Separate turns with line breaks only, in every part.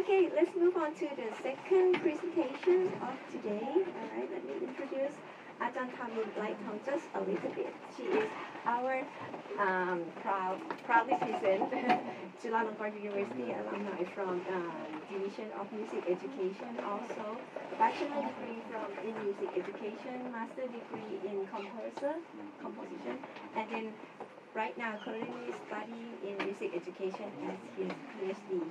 Okay, let's move on to the second presentation of today. All right, let me introduce Ajahn Thawin Laithong just a little bit. She is our proudly present Chulalongkorn University alumni from Division of Music Education, also bachelor degree in music education, master degree in composition, and then right now currently studying in music education as his PhD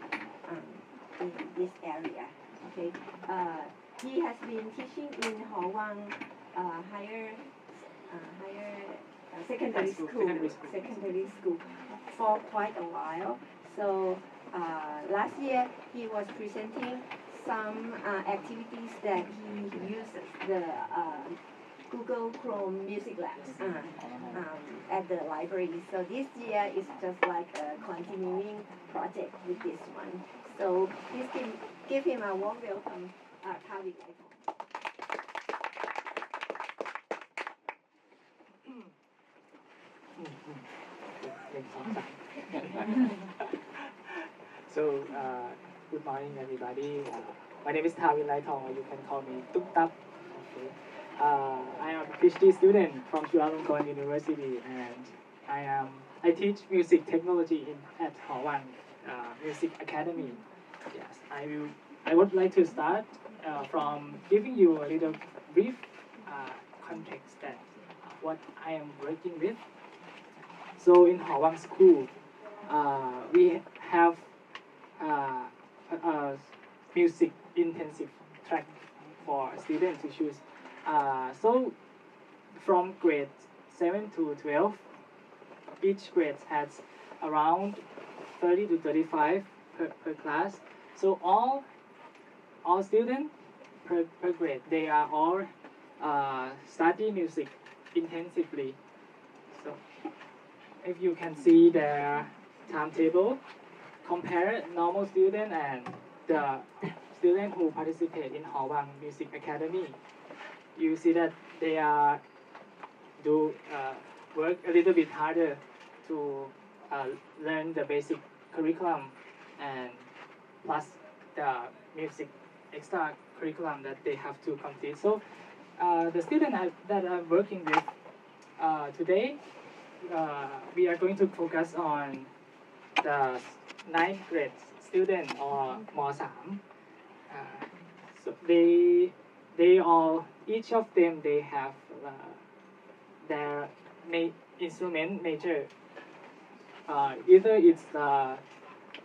in this area. Okay, he has been teaching in Hawang higher secondary school for quite a while. So last year he was presenting some activities that he uses the Google Chrome Music Labs at the library. So this year is just like a continuing project with this one. So please give him a warm welcome, Thawin Laithong.
So, good morning, everybody. My name is Thawin Laithong, or you can call me Tuk Tap. Okay. I am a PhD student from Chulalongkorn University, and I teach music technology at Thawin Music Academy. Yes, I would like to start from giving you a little brief context that what I am working with. So in Hawang School, we have a music intensive track for students to choose. So from grade 7 to 12, each grade has around 30 to 35 per class. So all students per grade, they are all study music intensively. So if you can see their timetable, compare normal student and the student who participate in Hawang Music Academy, you see that they are work a little bit harder to learn the basic curriculum and plus the music extra curriculum that they have to complete. So the student that I'm working with today, we are going to focus on the 9th grade student or M3. So they all, each of them, they have their instrument major. Either it's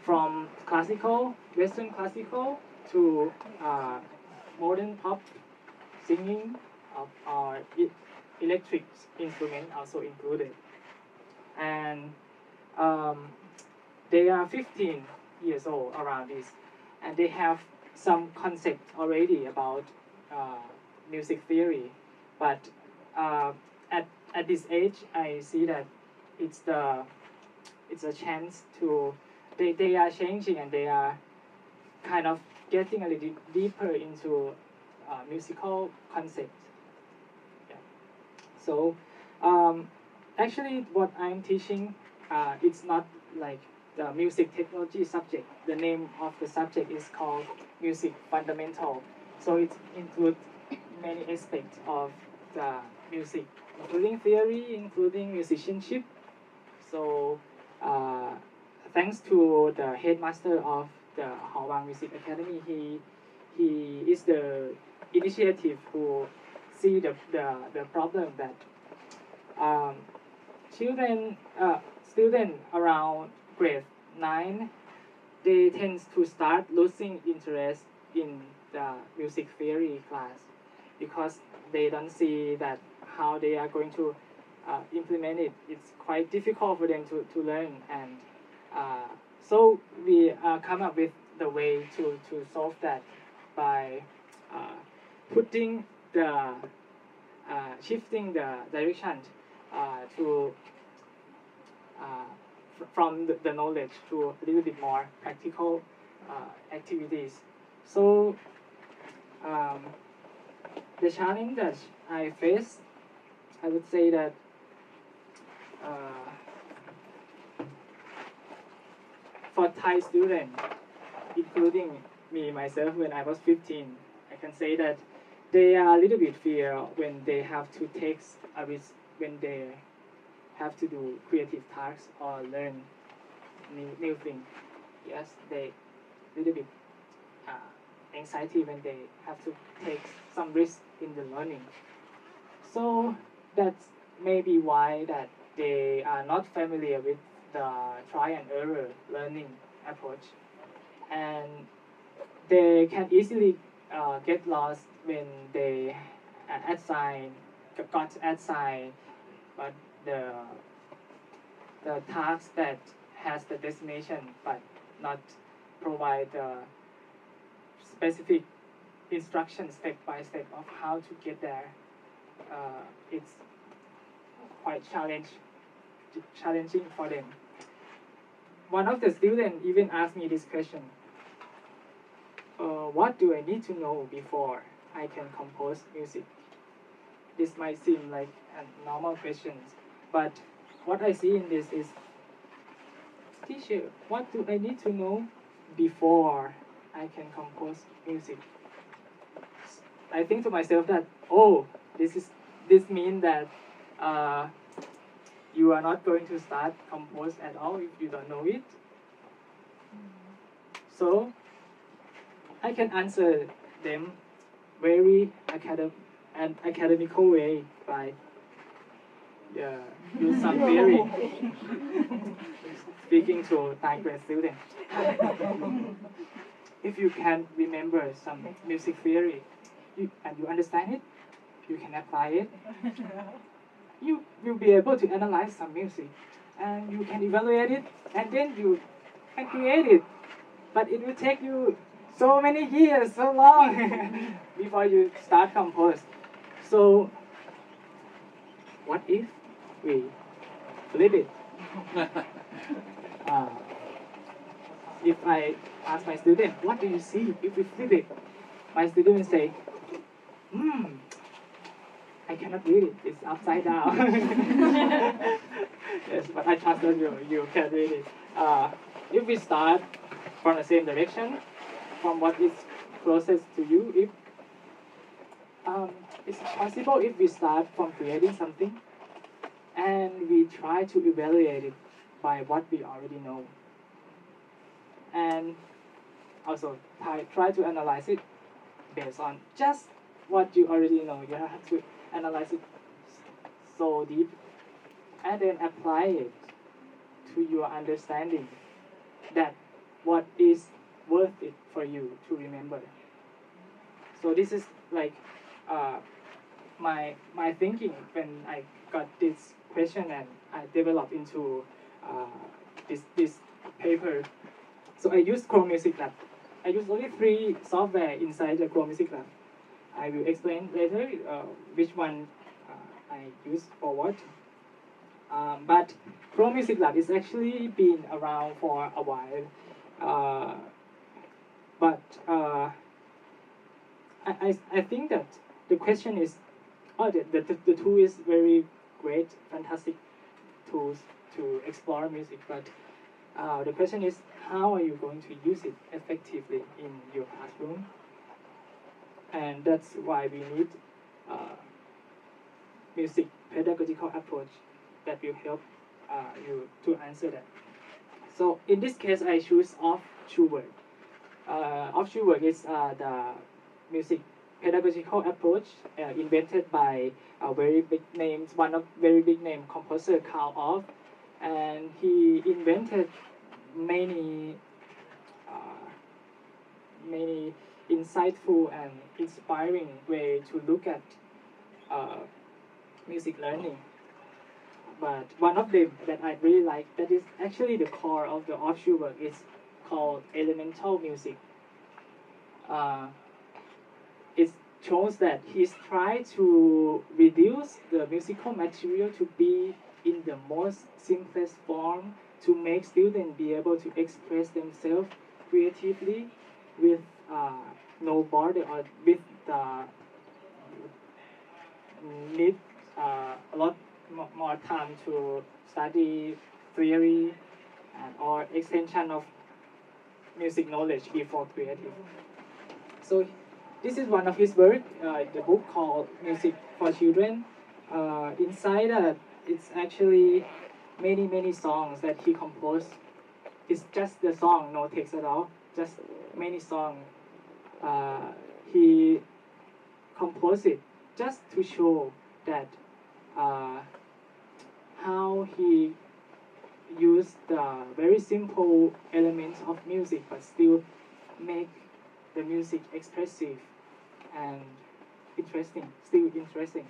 from classical, Western classical to modern pop singing, or electric instrument also included. And they are 15 years old around this, and they have some concept already about music theory. But at this age, I see that it's a chance to they are changing, and they are kind of getting a little deeper into musical concept. Yeah. So actually, what I'm teaching, it's not like the music technology subject. The name of the subject is called Music Fundamental. So it includes many aspects of the music, including theory, including musicianship. So thanks to the headmaster of the Hawang Music Academy, he is the initiative who see the problem that students around grade 9, they tend to start losing interest in the music theory class because they don't see that how they are going to implement it. It's quite difficult for them to learn, and so we come up with the way to solve that by putting the shifting the direction to from the knowledge to a little bit more practical activities. So the challenge that I face, I would say that for Thai students, including me myself when I was 15. I can say that they are a little bit fear when they have to take a risk, when they have to do creative tasks or learn new things. Yes, they little bit anxiety when they have to take some risk in the learning. So that's maybe why that they are not familiar with the try and error learning approach, and they can easily get lost when they got assigned, but the task that has the destination but not provide the specific instruction step by step of how to get there. It's quite challenging for them. One of the students even asked me this question: what do I need to know before I can compose music? This might seem like a normal question, but what I see in this is, teacher, what do I need to know before I can compose music? I think to myself that, oh, this means that you are not going to start compose at all if you don't know it. So I can answer them very academical way by use some theory. Speaking to Thai grad students, if you can remember some music theory and you understand it, you can apply it. You will be able to analyze some music, and you can evaluate it, and then you can create it. But it will take you so many years, so long before you start compose. So what if we flip it? If I ask my student, what do you see if we flip it? My student will say, I cannot read it, it's upside down. Yes, but I trust that you can read it. If we start from the same direction, from what is closest to you, if it's possible if we start from creating something and we try to evaluate it by what we already know, and also try to analyze it based on just what you already know. You have to analyze it so deep and then apply it to your understanding, that what is worth it for you to remember. So this is like my thinking when I got this question and I developed into this paper. So I used Chrome Music Lab. I use only 3 software inside the Chrome Music Lab. I will explain later which one I use for what. But Chrome Music Lab is actually been around for a while. But I think that the question is, the tool is very great, fantastic tools to explore music, but the question is, how are you going to use it effectively in your classroom? And that's why we need music pedagogical approach that will help you to answer that. So in this case, I choose Orff Schubert. Orff Schubert is the music pedagogical approach invented by a very big name, one of very big name composer Karl Orff, and he invented many insightful and inspiring way to look at music learning. But one of them that I really like, that is actually the core of the Orff Schubert, is called elemental music. It shows that he's tried to reduce the musical material to be in the most simplest form, to make students be able to express themselves creatively with no border, or with need a lot more time to study theory and or extension of music knowledge before creative. So this is one of his work, the book called Music for Children. Inside it's actually many songs that he composed. It's just the song, no text at all, just many songs. He composed it just to show that how he used the very simple elements of music but still make the music expressive and interesting, still interesting.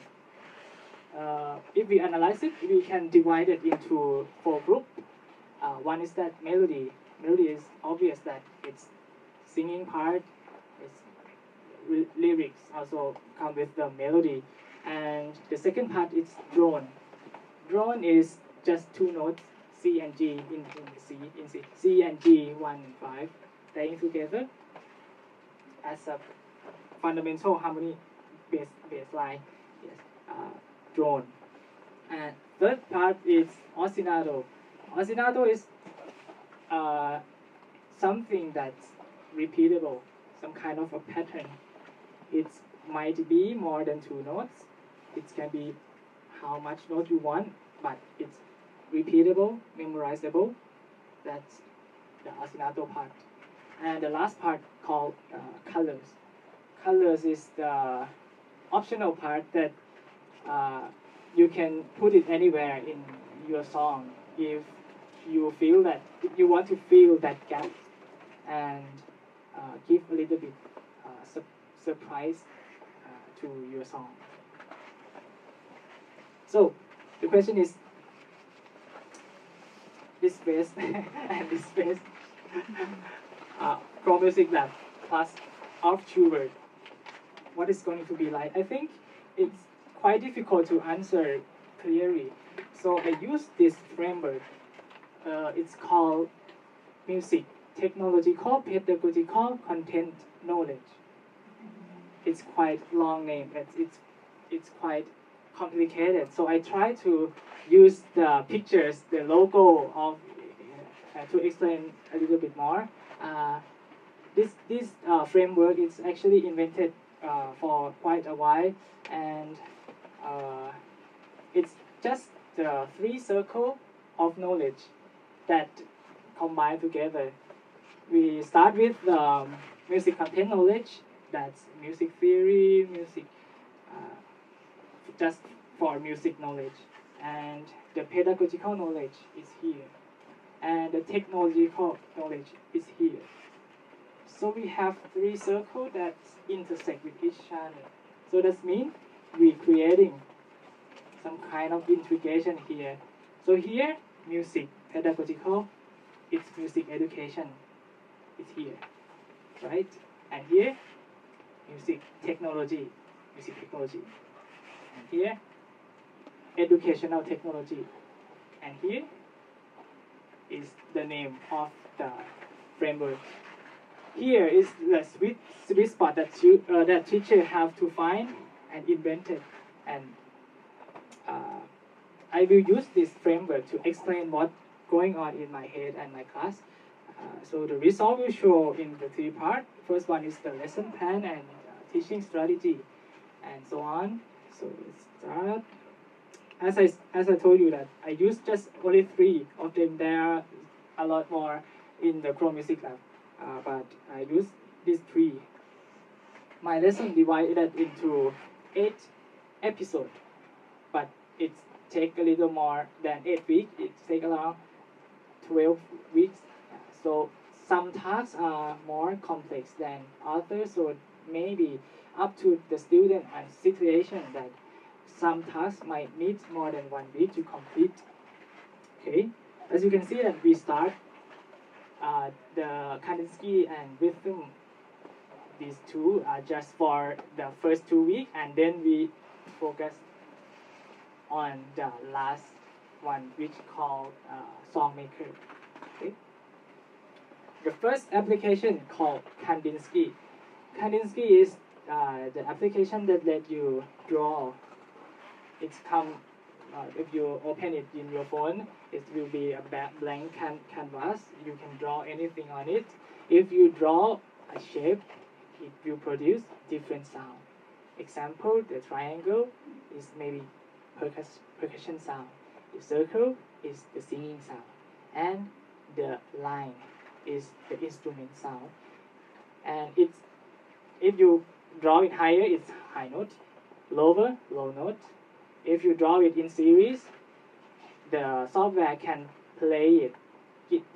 If we analyze it, we can divide it into 4 groups. One is that melody. Melody is obvious that it's singing part, it's lyrics also come with the melody. And the second part is drone. Drone is just 2 notes, C and G in C. C and G 1 and 5 playing together as a fundamental harmony baseline. Yes, drone. And third part is ostinato. Ostinato is something that's repeatable, some kind of a pattern. It might be more than 2 notes. It can be how much note you want, but it's repeatable, memorizable. That's the ostinato part. And the last part called colors. Colors is the optional part that you can put it anywhere in your song if you feel that if you want to fill that gap and give a little bit surprise to your song. So the question is this space and this space Pro Music Lab plus Orff Schubert. What is going to be like? I think it's quite difficult to answer clearly. So I use this framework. It's called Music Technological Pedagogical Content Knowledge. It's quite long name. It's quite complicated. So I try to use the pictures, the logo of to explain a little bit more. This framework is actually invented for quite a while, and it's just the 3 circles of knowledge that combine together. We start with music content knowledge, that's music theory, music just for music knowledge, and the pedagogical knowledge is here, and the technological knowledge is here. So we have 3 circles that intersect with each other. So that means we're creating some kind of integration here. So here, music pedagogical, it's music education, it's here, right? And here, music technology. And here, educational technology. And here is the name of the framework. Here is the sweet spot that teacher have to find and invented. And I will use this framework to explain what's going on in my head and my class. So the result will show in the 3 parts. First one is the lesson plan and teaching strategy, and so on. So let's start. As I told you that I use just only 3 of them. There are a lot more in the Pro Music Lab, but I use these 3. My lesson divided into 8 episodes, but it takes a little more than 8 weeks. It takes around 12 weeks. So some tasks are more complex than others, so maybe up to the student and situation that some tasks might need more than 1 week to complete. Okay, as you can see that we start the Kandinsky and rhythm. These 2 are just for the first 2 weeks, and then we focus on the last one, which called Songmaker. Okay. The first application called Kandinsky. Kandinsky is the application that let you draw. It's come if you open it in your phone, it will be a blank canvas. You can draw anything on it, If you draw a shape, it will produce different sound. Example, the triangle is maybe percussion sound. The circle is the singing sound. And the line is the instrument sound. And if you draw it higher, it's high note. Lower, low note. If you draw it in series, the software can play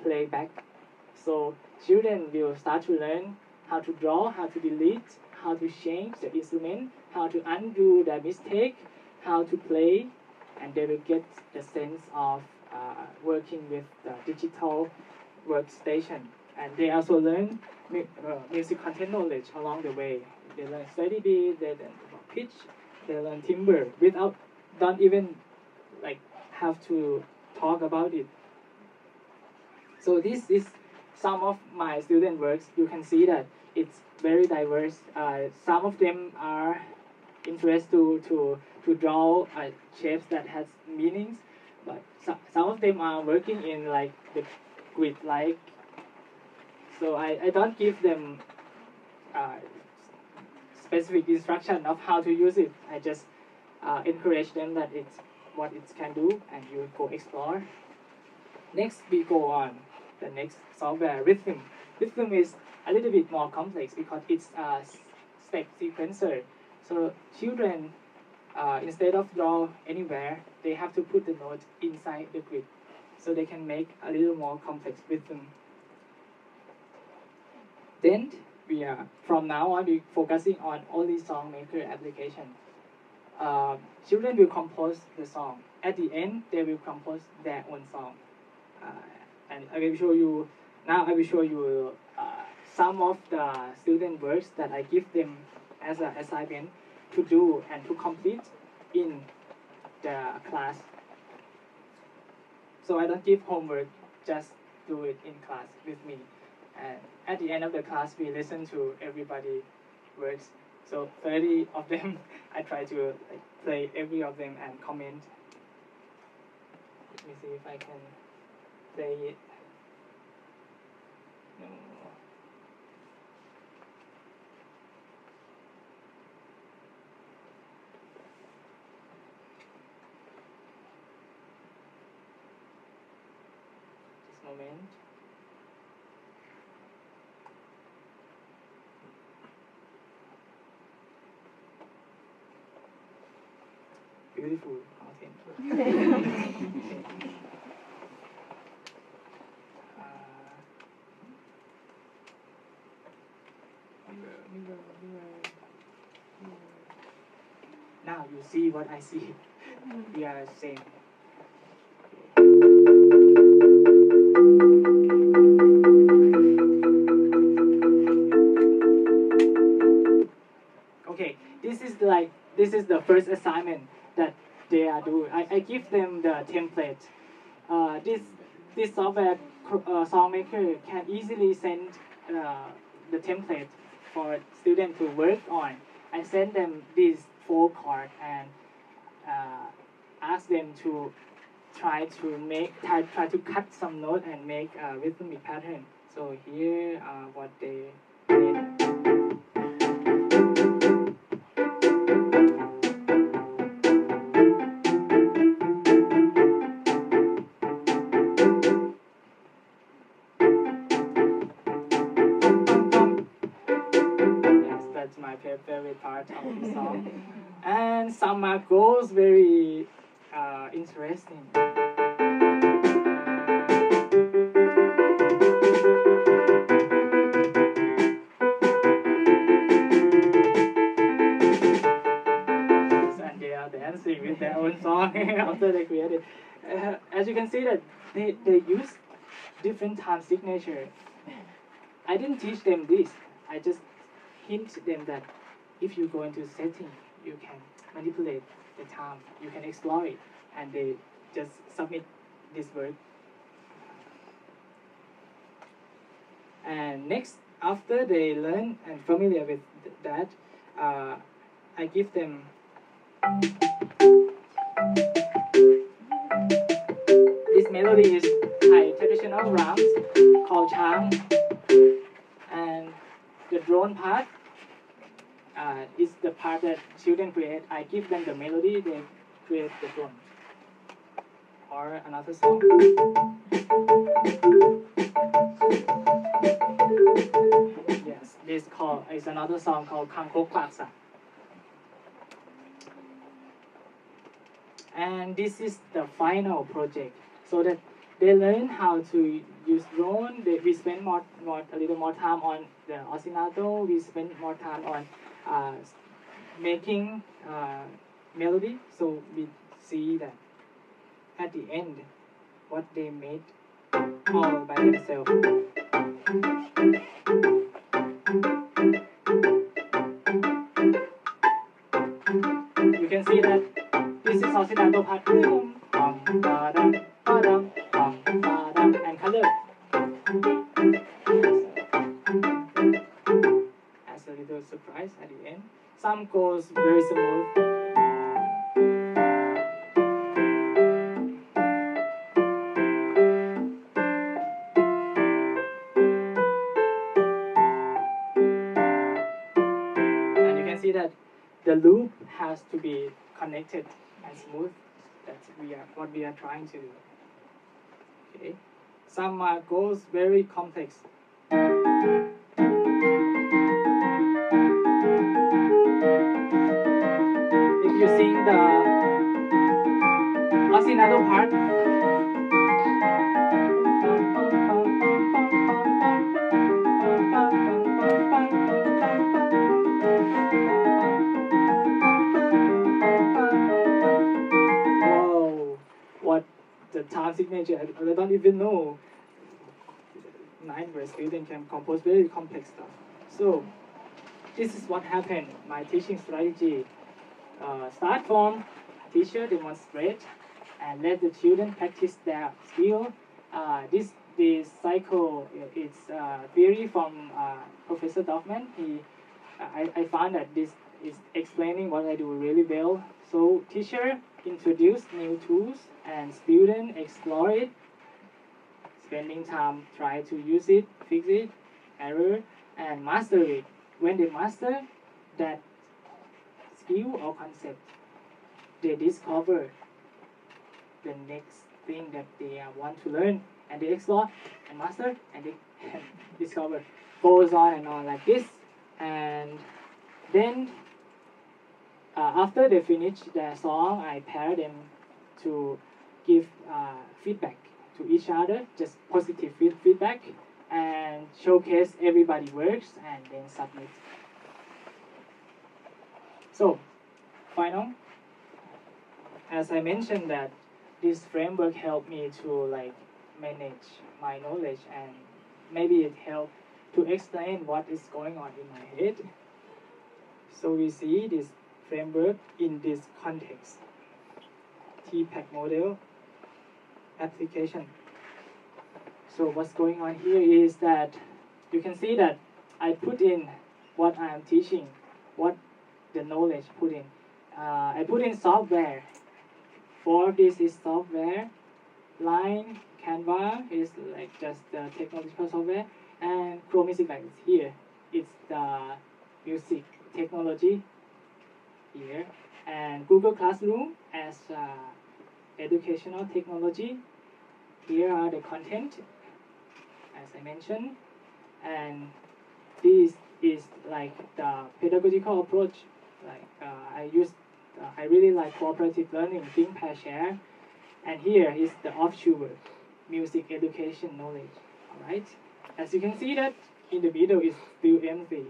playback. So children will start to learn how to draw, how to delete, how to change the instrument, how to undo the mistake, how to play, and they will get the sense of working with the digital workstation. And they also learn music content knowledge along the way. They learn steady beat, they learn pitch, they learn timbre without don't even like have to talk about it. So this is some of my student works. You can see that it's very diverse. Some of them are interested to draw shapes that has meanings, but some of them are working in like the grid like. So I don't give them specific instruction of how to use it. I just encourage them that it's what it can do, and you go explore. Next, we go on the next software, Rhythm. Rhythm is a little bit more complex because it's a step sequencer. So children, instead of draw anywhere, they have to put the note inside the grid, so they can make a little more complex rhythm. Then we are from now on we focusing on only song maker application. Children will compose the song. At the end, they will compose their own song. And I will show you now. I will show you some of the student works that I give them as an assignment to do and to complete in the class. So I don't give homework, just do it in class with me. And at the end of the class, we listen to everybody works. So 30 of them, I try to play every of them and comment. Let me see if I can play it. No. Just a moment. Beautiful content. Now you see what I see. We are same. Okay, this is the first assignment that they are doing. I give them the template. This software SongMaker can easily send the template for students to work on. I send them these 4 cards and ask them to try to cut some note and make a rhythmic pattern. So here are what they made. My favorite part of the song, and some goes very interesting. And they are dancing with their own song after they created. As you can see that they use different time signature. I didn't teach them this. I just hint them that if you go into setting, you can manipulate the time, you can explore it, and they just submit this work. And next, after they learn and familiar with that, I give them this melody is Thai traditional drums called chang. And the drone part is the part that children create. I give them the melody, they create the drone. Or another song. Yes, this is another song called Kangkok Laksa. And this is the final project, so that they learn how to use drone. We spend a little more time on the ostinato. We spend more time on making melody. So we see that at the end, what they made all by themselves. You can see that this is ostinato part. And color. As a little surprise at the end. Some goes very smooth. And you can see that the loop has to be connected and smooth. That's what we are trying to do. Okay. Some goes very complex. If you sing the ostinato part, whoa, what the time signature, I don't even know. 9th student can compose very complex stuff. So this is what happened. My teaching strategy start from teacher demonstrate and let the children practice their skill. This cycle is theory from Professor Dorfman. I found that this is explaining what I do really well. So teacher introduce new tools and student explore it. Spending time try to use it, fix it, error, and master it. When they master that skill or concept, they discover the next thing that they want to learn, and they explore and master, and they discover. Goes on and on like this, and then after they finish their song, I pair them to give feedback to each other, just positive feedback, and showcase everybody works, and then submit. So, final. As I mentioned that this framework helped me to manage my knowledge, and maybe it helped to explain what is going on in my head. So we see this framework in this context. TPACK model application. So what's going on here is that you can see that I put in what I am teaching, what the knowledge put in. I put in software. For this is software. Line, Canva is just the technological software, and Chrome Music is here. It's the music technology here, and Google Classroom as educational technology. Here are the content, as I mentioned, and this is the pedagogical approach. I really like cooperative learning, think, pair, share, and here is the offshore music education knowledge. All right, as you can see that in the middle is still empty.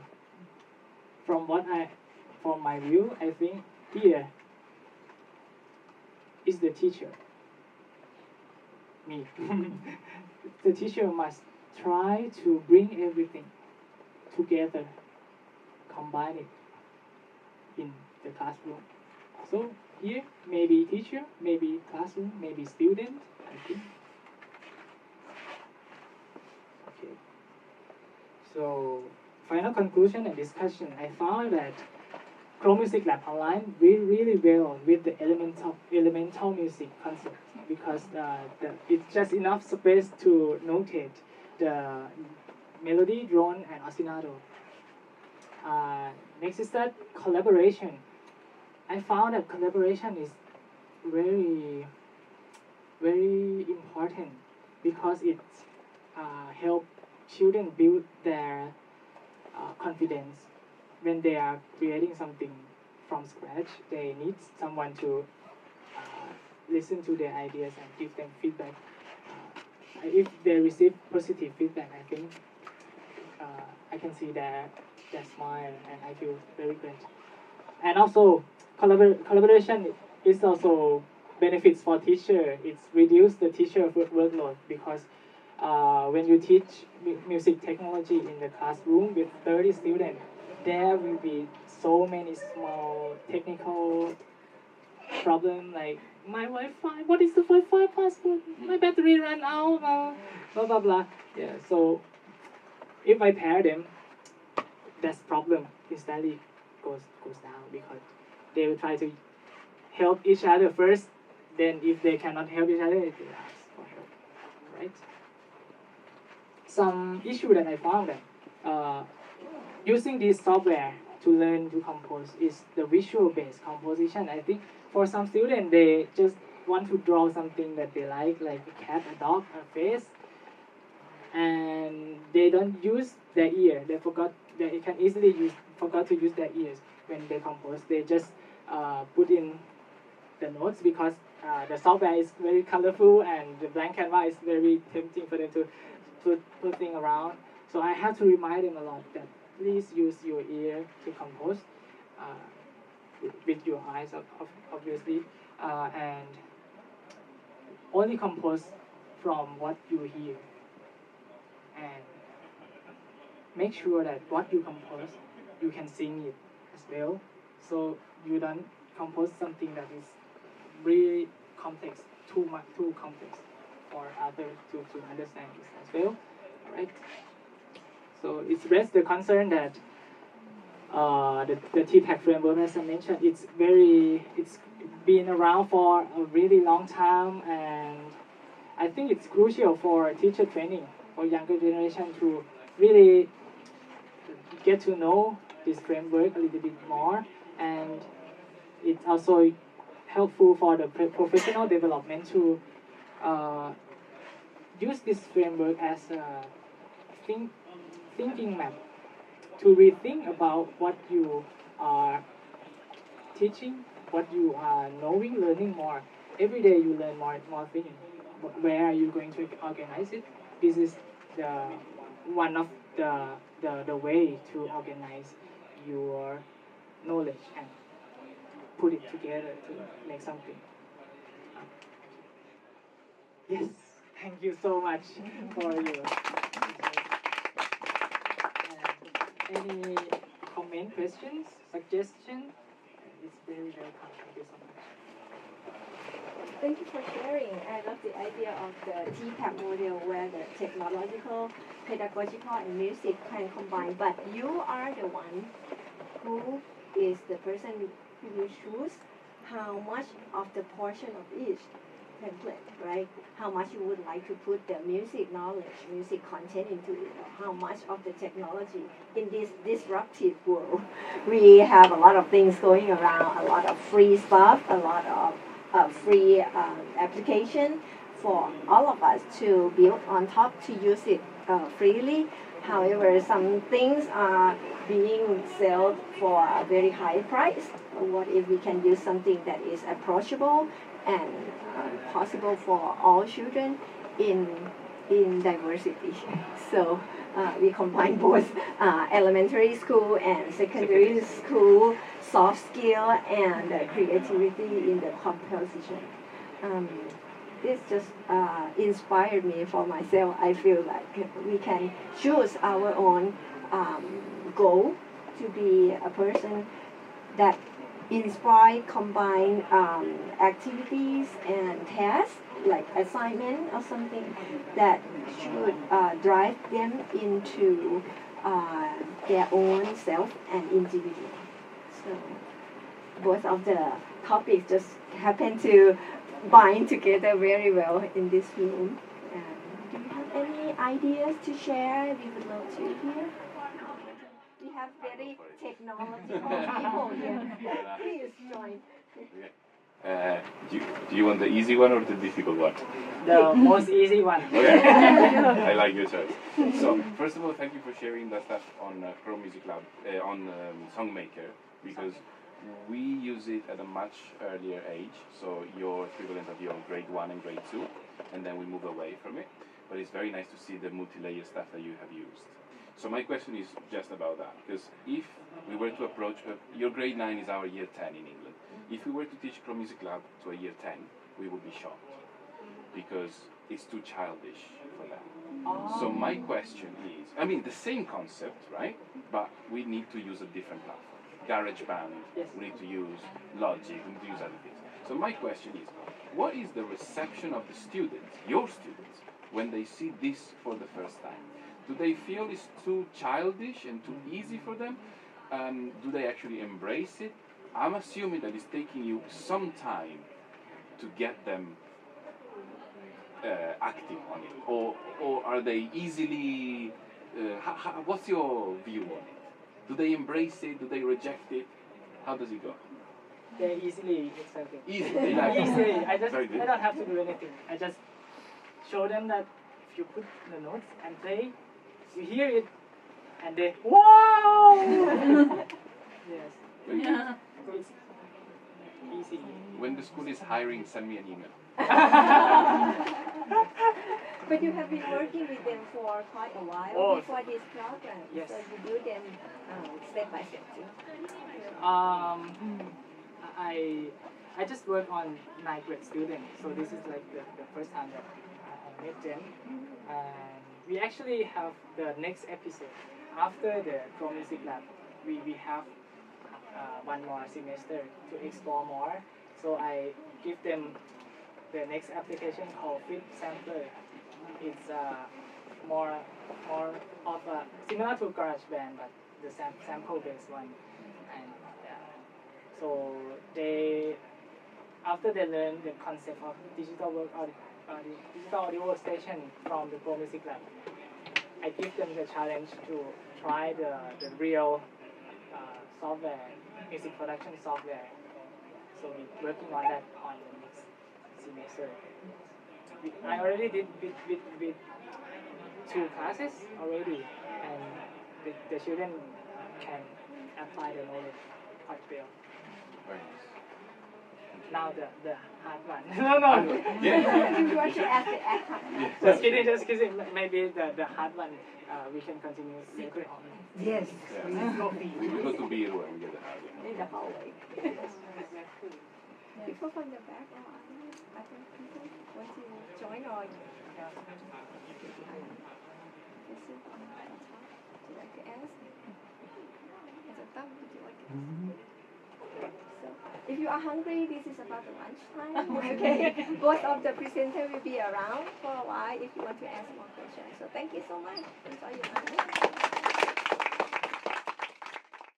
From my view, I think here is the teacher. Me. The teacher must try to bring everything together, combine it in the classroom. So here, maybe teacher, maybe classroom, maybe student, I think. Okay. So final conclusion and discussion, I found that Chrome Music Lab Online really well with the elemental music concept, because it's just enough space to notate the melody, drone, and ostinato. Next is that collaboration. I found that collaboration is very, very important because it helps children build their confidence. When they are creating something from scratch, they need someone to listen to their ideas and give them feedback. If they receive positive feedback, I think I can see their smile and I feel very great. And also, collaboration is also benefits for teacher. It's reduce the teacher workload because when you teach music technology in the classroom with 30 students, there will be so many small technical problem like my Wi-Fi. What is the Wi-Fi password? My battery ran out. Blah blah blah. Yeah. So if I pair them, that problem instantly goes down because they will try to help each other first. Then if they cannot help each other, they will ask for help. Right? Some issue that I found that using this software to learn to compose is the visual-based composition. I think for some students, they just want to draw something that they like a cat, a dog, a face, and they don't use their ear. They can easily forgot to use their ears when they compose. They just put in the notes because the software is very colorful and the blank canvas is very tempting for them to put things around. So I have to remind them a lot that please use your ear to compose with your eyes, obviously, and only compose from what you hear. And make sure that what you compose, you can sing it as well. So you don't compose something that is really complex, too complex for others to understand this as well. All right. So it's raised the concern that the TPACK framework, as I mentioned, it's been around for a really long time, and I think it's crucial for teacher training for younger generation to really get to know this framework a little bit more, and it's also helpful for the professional development to use this framework as a thinking map to rethink about what you are teaching, what you are knowing, learning more. Every day you learn more things. Where are you going to organize it? This is one of the way to organize your knowledge and put it together to make something. Yes, thank you so much for your. Any comment, questions, suggestions? It's very welcome. Thank you so much.
Thank you for sharing. I love the idea of the TPACK model where the technological, pedagogical, and music can combine. But you are the one who is the person who will choose how much of the portion of each template, right? How much you would like to put the music knowledge, music content into it, or how much of the technology in this disruptive world. We have a lot of things going around, a lot of free stuff, a lot of free application for all of us to build on top to use it freely. However, some things are being sold for a very high price. What if we can use something that is approachable and possible for all children in diversity? So we combine both elementary school and secondary school soft skill and creativity in the composition. This just inspired me for myself. I feel like we can choose our own goal to be a person that inspire, combine activities and tasks like assignment or something that should drive them into their own self and individual. So both of the topics just happen to bind together very well in this room. Do you have any ideas to share, we would love to hear. We have very technological people here. Please join.
Do you want the easy one or the difficult one?
The most easy one.
Okay. I like your choice. So, first of all, thank you for sharing that stuff on Pro Music Lab, on Songmaker, because we use it at a much earlier age, so your equivalent of your grade 1 and grade 2, and then we move away from it. But it's very nice to see the multi-layer stuff that you have used. So my question is just about that, because if we were to approach, your grade 9 is our year 10 in England. If we were to teach Pro Music Lab to a year 10, we would be shocked, because it's too childish for them. So my question is, I mean, the same concept, right? But we need to use a different platform. GarageBand, we need to use Logic, we need to use other things. So my question is, what is the reception of the students, your students, when they see this for the first time? Do they feel it's too childish and too easy for them? Do they actually embrace it? I'm assuming that it's taking you some time to get them active on it, or are they easily? What's your view on it? Do they embrace it? Do they reject it? How does it go?
They easily accept it.
Easily, like
Easily. I don't have to do anything. I just show them that if you put the notes and play, you hear it, and they wow. Yes.
Yeah.
So it's easy.
When the school is hiring, send me an email.
But you have been working with them for quite a while before this program.
Yes.
So you do them step by step too.
I just work on 9th grade students, so this is like the first time that I met them. And we actually have the next episode after the Pro Music Lab. We have one more semester to explore more. So I give them the next application called Fit Sampler. It's more of a similar to GarageBand, but the sample-based one. And so they, after they learn the concept of digital digital audio workstation from the Pro Music Lab, I give them the challenge to try the real software, music production software. So we're working on that on the next semester. I already did with 2 classes already, and the children can apply the knowledge quite well.
Very nice.
Now the hard one. No.
Yeah.
You want to ask the act
Just kidding. Maybe the hard one we can continue later on.
Yes.
Yeah. We go to beer when we get the hard one.
In the hallway. People from the back, I think people want to join or would you like to ask? As a thumb, would you like to ask? So, if you are hungry, this is about the lunchtime. Okay, both of the presenters will be around for a while if you want to ask more questions. So thank you so much. Enjoy your lunch.